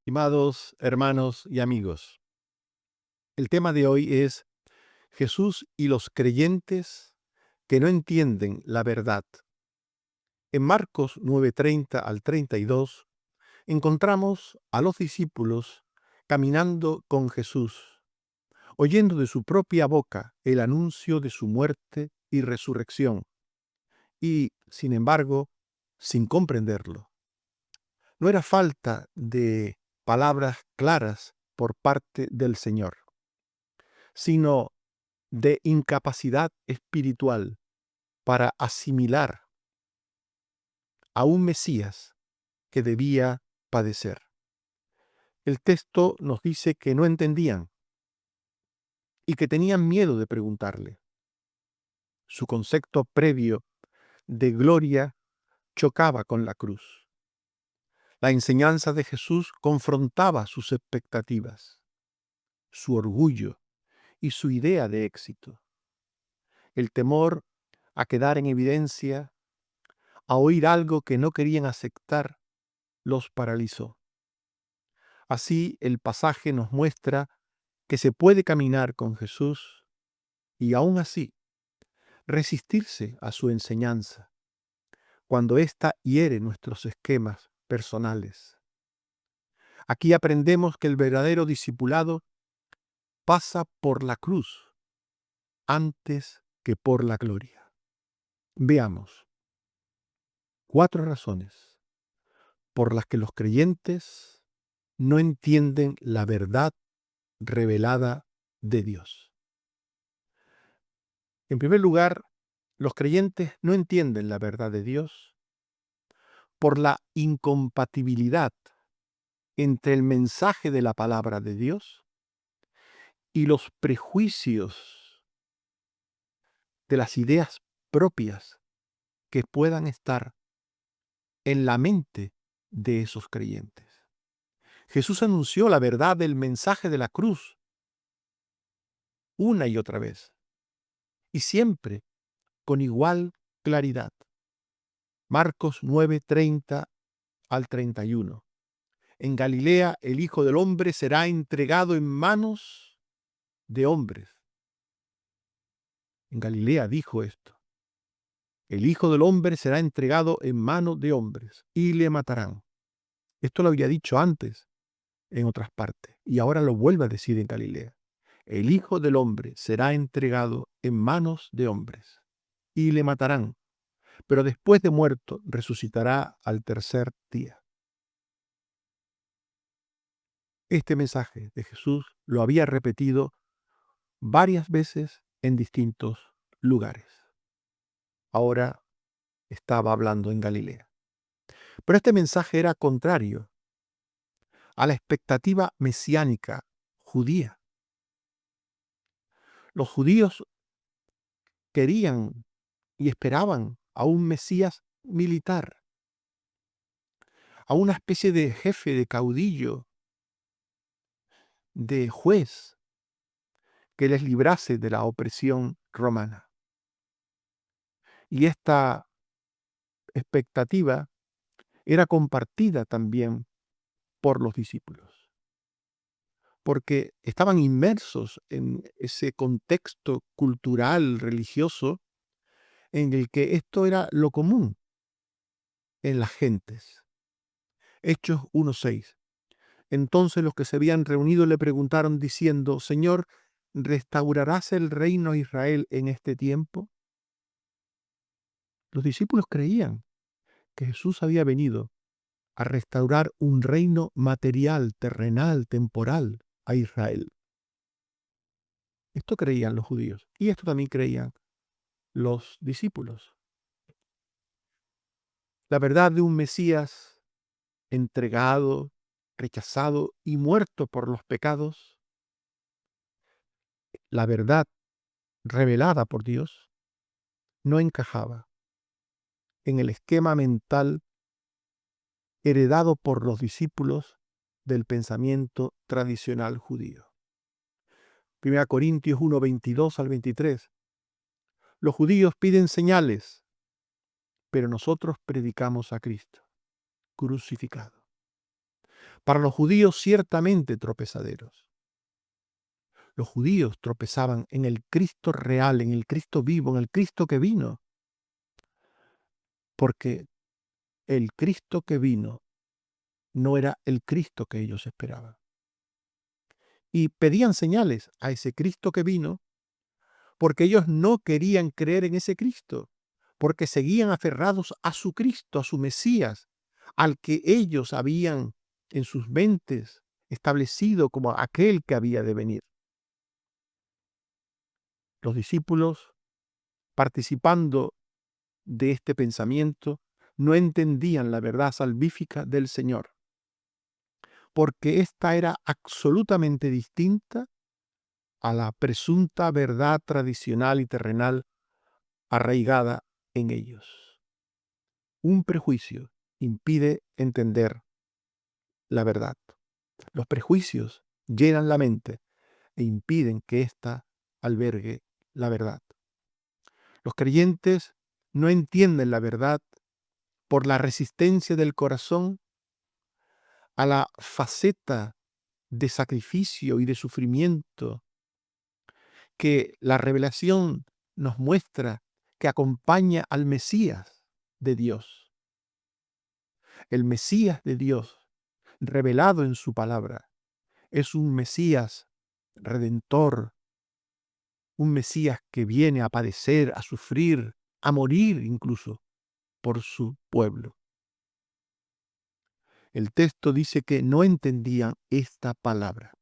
Estimados hermanos y amigos, el tema de hoy es Jesús y los creyentes que no entienden la verdad. En Marcos 9:30 al 32 encontramos a los discípulos caminando con Jesús, oyendo de su propia boca el anuncio de su muerte y resurrección, y, sin embargo, sin comprenderlo. No era falta de palabras claras por parte del Señor, sino de incapacidad espiritual para asimilar a un Mesías que debía padecer. El texto nos dice que no entendían y que tenían miedo de preguntarle. Su concepto previo de gloria chocaba con la cruz. La enseñanza de Jesús confrontaba sus expectativas, su orgullo y su idea de éxito. El temor a quedar en evidencia, a oír algo que no querían aceptar, los paralizó. Así el pasaje nos muestra que se puede caminar con Jesús y aún así resistirse a su enseñanza cuando ésta hiere nuestros esquemas personales. Aquí aprendemos que el verdadero discipulado pasa por la cruz antes que por la gloria. Veamos 4 razones por las que los creyentes no entienden la verdad revelada de Dios. En primer lugar, los creyentes no entienden la verdad de Dios por la incompatibilidad entre el mensaje de la palabra de Dios y los prejuicios de las ideas propias que puedan estar en la mente de esos creyentes. Jesús anunció la verdad del mensaje de la cruz una y otra vez, y siempre con igual claridad. Marcos 9:30 al 31. En Galilea el Hijo del Hombre será entregado en manos de hombres. En Galilea dijo esto. El Hijo del Hombre será entregado en manos de hombres y le matarán. Esto lo había dicho antes en otras partes y ahora lo vuelve a decir en Galilea. El Hijo del Hombre será entregado en manos de hombres y le matarán, pero después de muerto resucitará al tercer día. Este mensaje de Jesús lo había repetido varias veces en distintos lugares. Ahora estaba hablando en Galilea. Pero este mensaje era contrario a la expectativa mesiánica judía. Los judíos querían y esperaban a un Mesías militar, a una especie de jefe, de caudillo, de juez que les librase de la opresión romana. Y esta expectativa era compartida también por los discípulos, porque estaban inmersos en ese contexto cultural, religioso, en el que esto era lo común en las gentes. Hechos 1:6. Entonces los que se habían reunido le preguntaron diciendo: Señor, ¿restaurarás el reino a Israel en este tiempo? Los discípulos creían que Jesús había venido a restaurar un reino material, terrenal, temporal a Israel. Esto creían los judíos y esto también creían los discípulos. La verdad de un Mesías entregado, rechazado y muerto por los pecados, la verdad revelada por Dios, no encajaba en el esquema mental heredado por los discípulos del pensamiento tradicional judío. 1 Corintios 1:22 al 23. Los judíos piden señales, pero nosotros predicamos a Cristo crucificado. Para los judíos ciertamente tropezaderos. Los judíos tropezaban en el Cristo real, en el Cristo vivo, en el Cristo que vino, porque el Cristo que vino no era el Cristo que ellos esperaban. Y pedían señales a ese Cristo que vino porque ellos no querían creer en ese Cristo, porque seguían aferrados a su Cristo, a su Mesías, al que ellos habían en sus mentes establecido como aquel que había de venir. Los discípulos, participando de este pensamiento, no entendían la verdad salvífica del Señor, porque ésta era absolutamente distinta a la presunta verdad tradicional y terrenal arraigada en ellos. Un prejuicio impide entender la verdad. Los prejuicios llenan la mente e impiden que ésta albergue la verdad. Los creyentes no entienden la verdad por la resistencia del corazón a la faceta de sacrificio y de sufrimiento que la revelación nos muestra que acompaña al Mesías de Dios. El Mesías de Dios, revelado en su palabra, es un Mesías redentor, un Mesías que viene a padecer, a sufrir, a morir incluso por su pueblo. El texto dice que no entendían esta palabra.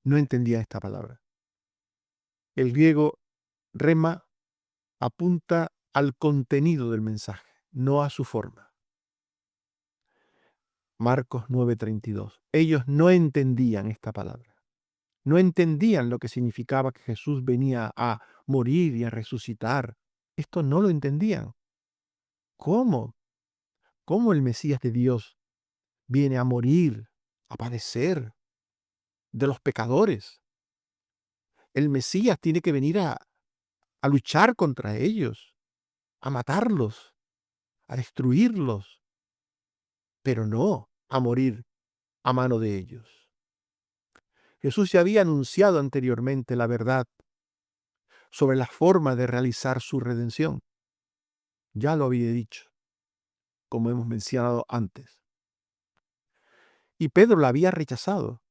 No entendían esta palabra. El griego rema apunta al contenido del mensaje, no a su forma. Marcos 9:32. Ellos no entendían esta palabra. No entendían lo que significaba que Jesús venía a morir y a resucitar. Esto no lo entendían. ¿Cómo? ¿Cómo el Mesías de Dios viene a morir, a padecer de los pecadores? El Mesías tiene que venir a luchar contra ellos, a matarlos, a destruirlos, pero no a morir a mano de ellos. Jesús ya había anunciado anteriormente la verdad sobre la forma de realizar su redención. Ya lo había dicho, como hemos mencionado antes. Y Pedro la había rechazado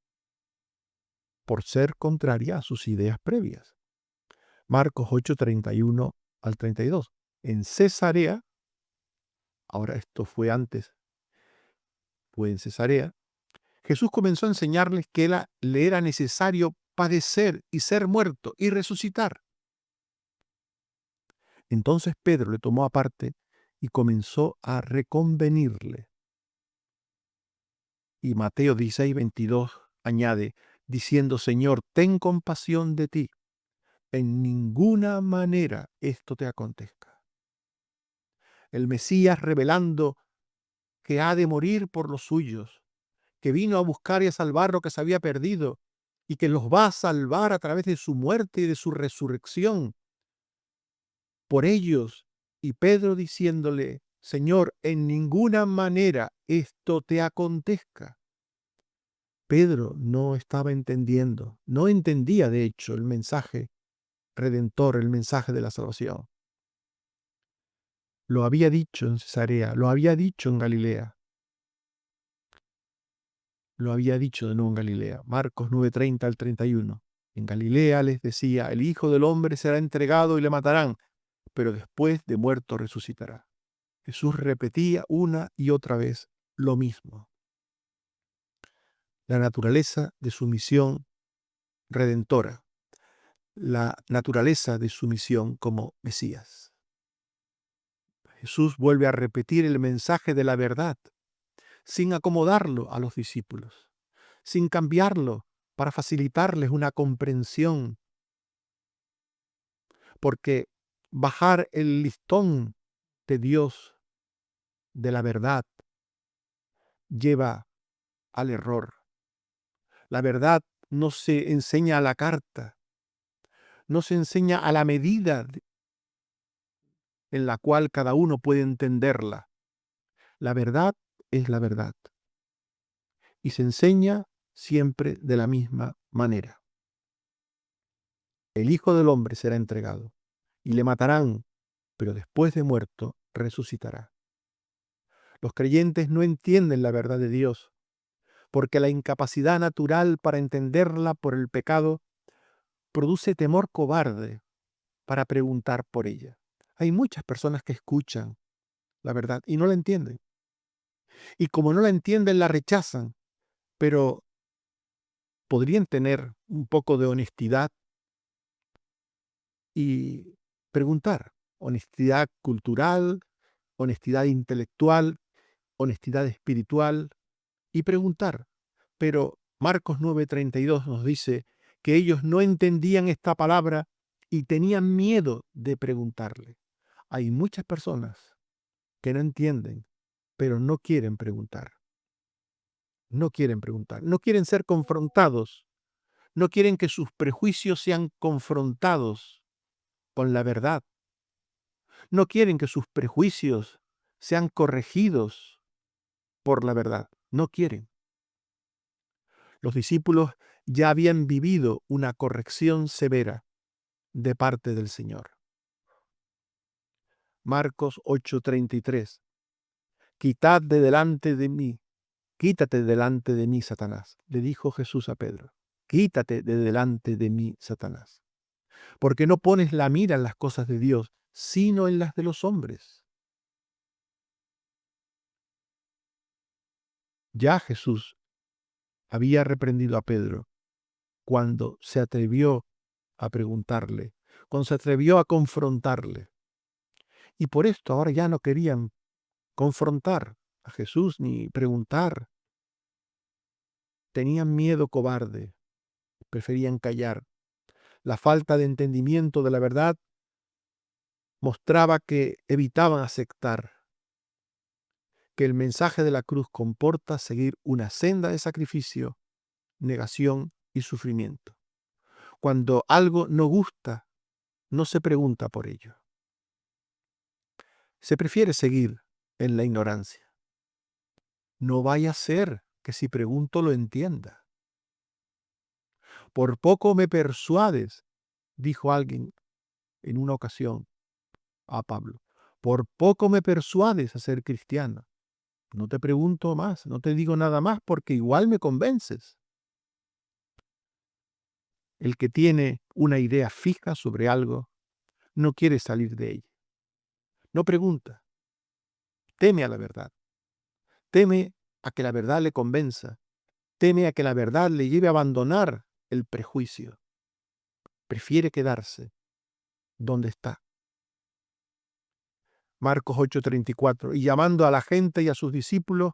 por ser contraria a sus ideas previas. Marcos 8:31 al 32. En Cesarea, ahora esto fue antes, fue en Cesarea, Jesús comenzó a enseñarles que le era necesario padecer y ser muerto y resucitar. Entonces Pedro le tomó aparte y comenzó a reconvenirle. Y Mateo 16:22 añade, diciendo, Señor, ten compasión de ti. En ninguna manera esto te acontezca. El Mesías revelando que ha de morir por los suyos, que vino a buscar y a salvar lo que se había perdido y que los va a salvar a través de su muerte y de su resurrección por ellos. Y Pedro diciéndole, Señor, en ninguna manera esto te acontezca. Pedro no estaba entendiendo, no entendía de hecho el mensaje redentor, el mensaje de la salvación. Lo había dicho en Cesarea, lo había dicho en Galilea. Lo había dicho de nuevo en Galilea. Marcos 9:30 al 31. En Galilea les decía, el Hijo del Hombre será entregado y le matarán, pero después de muerto resucitará. Jesús repetía una y otra vez lo mismo. La naturaleza de su misión redentora, la naturaleza de su misión como Mesías. Jesús vuelve a repetir el mensaje de la verdad, sin acomodarlo a los discípulos, sin cambiarlo para facilitarles una comprensión, porque bajar el listón de Dios, de la verdad, lleva al error. La verdad no se enseña a la carta, no se enseña a la medida en la cual cada uno puede entenderla. La verdad es la verdad. y se enseña siempre de la misma manera. El Hijo del Hombre será entregado y le matarán, pero después de muerto resucitará. Los creyentes no entienden la verdad de Dios porque la incapacidad natural para entenderla por el pecado produce temor cobarde para preguntar por ella. Hay muchas personas que escuchan la verdad y no la entienden. Y como no la entienden, la rechazan, pero podrían tener un poco de honestidad y preguntar. Honestidad cultural, honestidad intelectual, honestidad espiritual y preguntar. Pero Marcos 9:32 nos dice que ellos no entendían esta palabra y tenían miedo de preguntarle. Hay muchas personas que no entienden, pero no quieren preguntar. No quieren preguntar, no quieren ser confrontados, no quieren que sus prejuicios sean confrontados con la verdad. No quieren que sus prejuicios sean corregidos por la verdad. No quieren. Los discípulos ya habían vivido una corrección severa de parte del Señor. Marcos 8:33. Quitad de delante de mí, quítate delante de mí, Satanás, le dijo Jesús a Pedro. Quítate de delante de mí, Satanás, porque no pones la mira en las cosas de Dios, sino en las de los hombres. Ya Jesús había reprendido a Pedro cuando se atrevió a preguntarle, cuando se atrevió a confrontarle. Y por esto ahora ya no querían confrontar a Jesús ni preguntar. Tenían miedo cobarde, preferían callar. La falta de entendimiento de la verdad mostraba que evitaban aceptar que el mensaje de la cruz comporta seguir una senda de sacrificio, negación y sufrimiento. Cuando algo no gusta, no se pregunta por ello. Se prefiere seguir en la ignorancia. No vaya a ser que si pregunto lo entienda. Por poco me persuades, dijo alguien en una ocasión a Pablo. Por poco me persuades a ser cristiano. No te pregunto más, no te digo nada más porque igual me convences. El que tiene una idea fija sobre algo no quiere salir de ella. No pregunta, teme a la verdad, teme a que la verdad le convenza, teme a que la verdad le lleve a abandonar el prejuicio. Prefiere quedarse donde está. Marcos 8:34. Y llamando a la gente y a sus discípulos,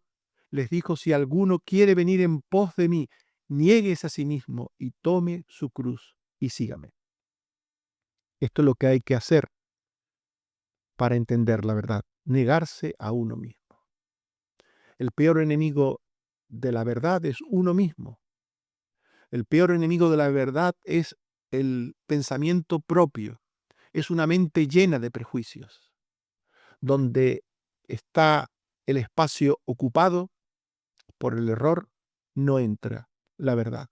les dijo, si alguno quiere venir en pos de mí, niéguese a sí mismo y tome su cruz y sígame. Esto es lo que hay que hacer para entender la verdad, negarse a uno mismo. El peor enemigo de la verdad es uno mismo. El peor enemigo de la verdad es el pensamiento propio. Es una mente llena de prejuicios, donde está el espacio ocupado por el error, no entra la verdad.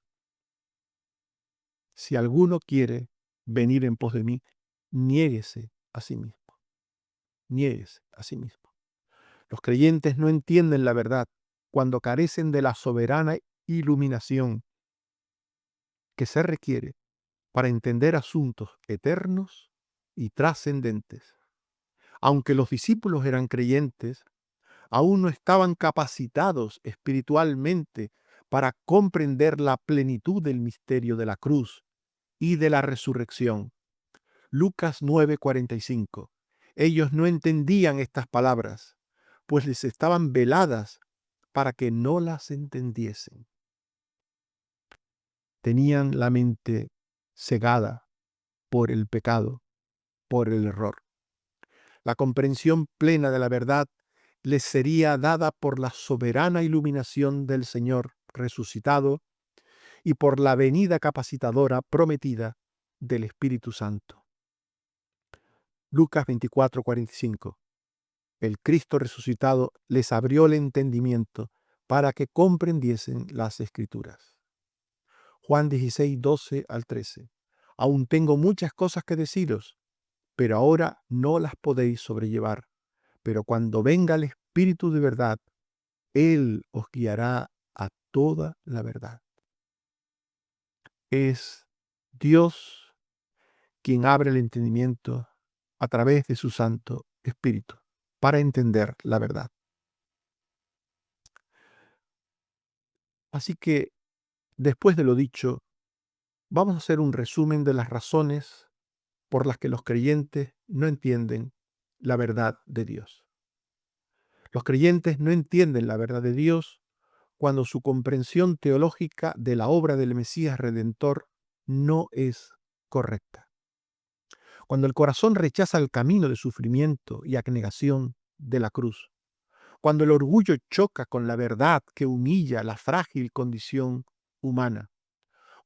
Si alguno quiere venir en pos de mí, niéguese a sí mismo. Niéguese a sí mismo. Los creyentes no entienden la verdad cuando carecen de la soberana iluminación que se requiere para entender asuntos eternos y trascendentes. Aunque los discípulos eran creyentes, aún no estaban capacitados espiritualmente para comprender la plenitud del misterio de la cruz y de la resurrección. Lucas 9:45. Ellos no entendían estas palabras, pues les estaban veladas para que no las entendiesen. Tenían la mente cegada por el pecado, por el error. La comprensión plena de la verdad les sería dada por la soberana iluminación del Señor resucitado y por la venida capacitadora prometida del Espíritu Santo. Lucas 24:45. El Cristo resucitado les abrió el entendimiento para que comprendiesen las Escrituras. Juan 16, 12 al 13. Aún tengo muchas cosas que deciros, pero ahora no las podéis sobrellevar. Pero cuando venga el Espíritu de verdad, Él os guiará a toda la verdad. Es Dios quien abre el entendimiento a través de su Santo Espíritu para entender la verdad. Así que, después de lo dicho, vamos a hacer un resumen de las razones por las que los creyentes no entienden la verdad de Dios. Los creyentes no entienden la verdad de Dios cuando su comprensión teológica de la obra del Mesías Redentor no es correcta. Cuando el corazón rechaza el camino de sufrimiento y abnegación de la cruz. Cuando el orgullo choca con la verdad que humilla la frágil condición humana.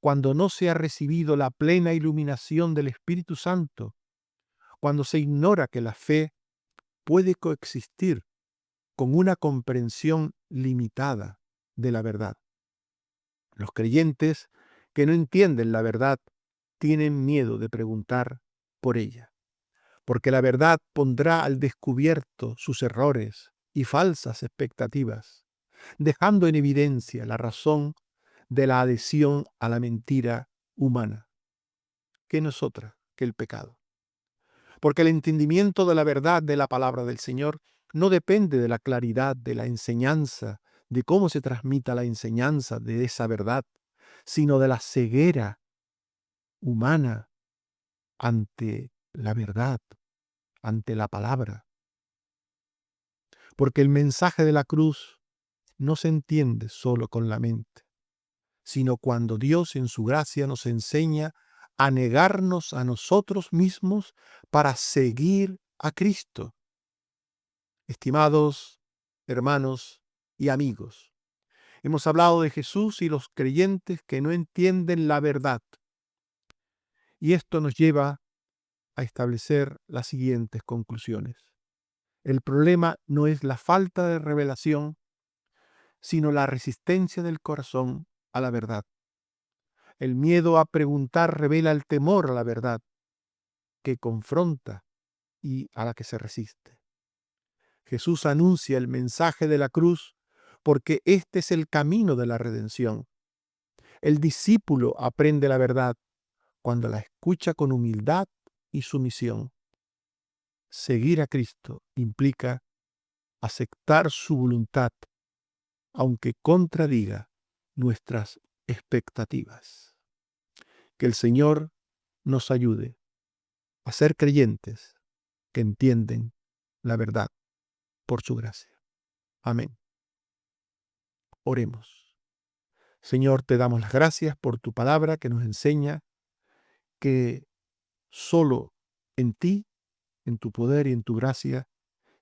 Cuando no se ha recibido la plena iluminación del Espíritu Santo. Cuando se ignora que la fe puede coexistir con una comprensión limitada de la verdad. Los creyentes que no entienden la verdad tienen miedo de preguntar por ella, porque la verdad pondrá al descubierto sus errores y falsas expectativas, dejando en evidencia la razón de la adhesión a la mentira humana, que no es otra que el pecado. Porque el entendimiento de la verdad de la palabra del Señor no depende de la claridad de la enseñanza, de cómo se transmita la enseñanza de esa verdad, sino de la ceguera humana ante la verdad, ante la palabra. Porque el mensaje de la cruz no se entiende solo con la mente, sino cuando Dios en su gracia nos enseña a negarnos a nosotros mismos para seguir a Cristo. Estimados hermanos y amigos, hemos hablado de Jesús y los creyentes que no entienden la verdad. Y esto nos lleva a establecer las siguientes conclusiones. El problema no es la falta de revelación, sino la resistencia del corazón a la verdad. El miedo a preguntar revela el temor a la verdad, que confronta y a la que se resiste. Jesús anuncia el mensaje de la cruz porque este es el camino de la redención. El discípulo aprende la verdad cuando la escucha con humildad y sumisión. Seguir a Cristo implica aceptar su voluntad, aunque contradiga nuestras expectativas. Que el Señor nos ayude a ser creyentes que entienden la verdad por su gracia. Amén. Oremos. Señor, te damos las gracias por tu palabra que nos enseña que solo en ti, en tu poder y en tu gracia,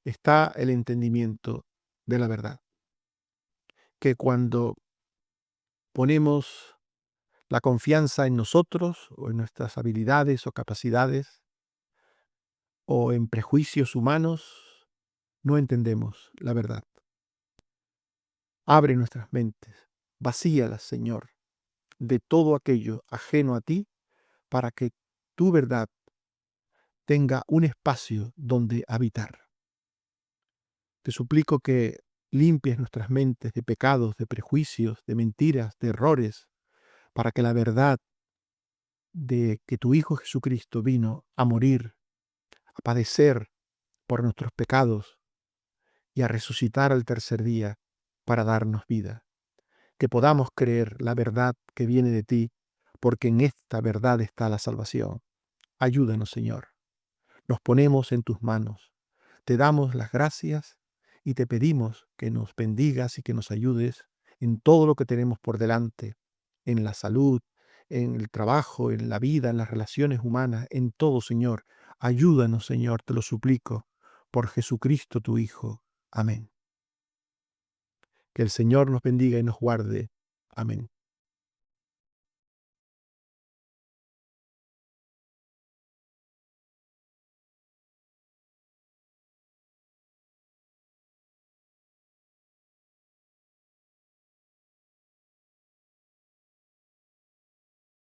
está el entendimiento de la verdad. Que cuando ponemos la confianza en nosotros o en nuestras habilidades o capacidades o en prejuicios humanos, no entendemos la verdad. Abre nuestras mentes, vacíalas, Señor, de todo aquello ajeno a ti, para que tu verdad tenga un espacio donde habitar. Te suplico que limpies nuestras mentes de pecados, de prejuicios, de mentiras, de errores, para que la verdad de que tu Hijo Jesucristo vino a morir, a padecer por nuestros pecados y a resucitar al tercer día para darnos vida. Que podamos creer la verdad que viene de ti, porque en esta verdad está la salvación. Ayúdanos, Señor. Nos ponemos en tus manos. Te damos las gracias y te pedimos que nos bendigas y que nos ayudes en todo lo que tenemos por delante, en la salud, en el trabajo, en la vida, en las relaciones humanas, en todo, Señor. Ayúdanos, Señor, te lo suplico, por Jesucristo tu Hijo. Amén. Que el Señor nos bendiga y nos guarde. Amén.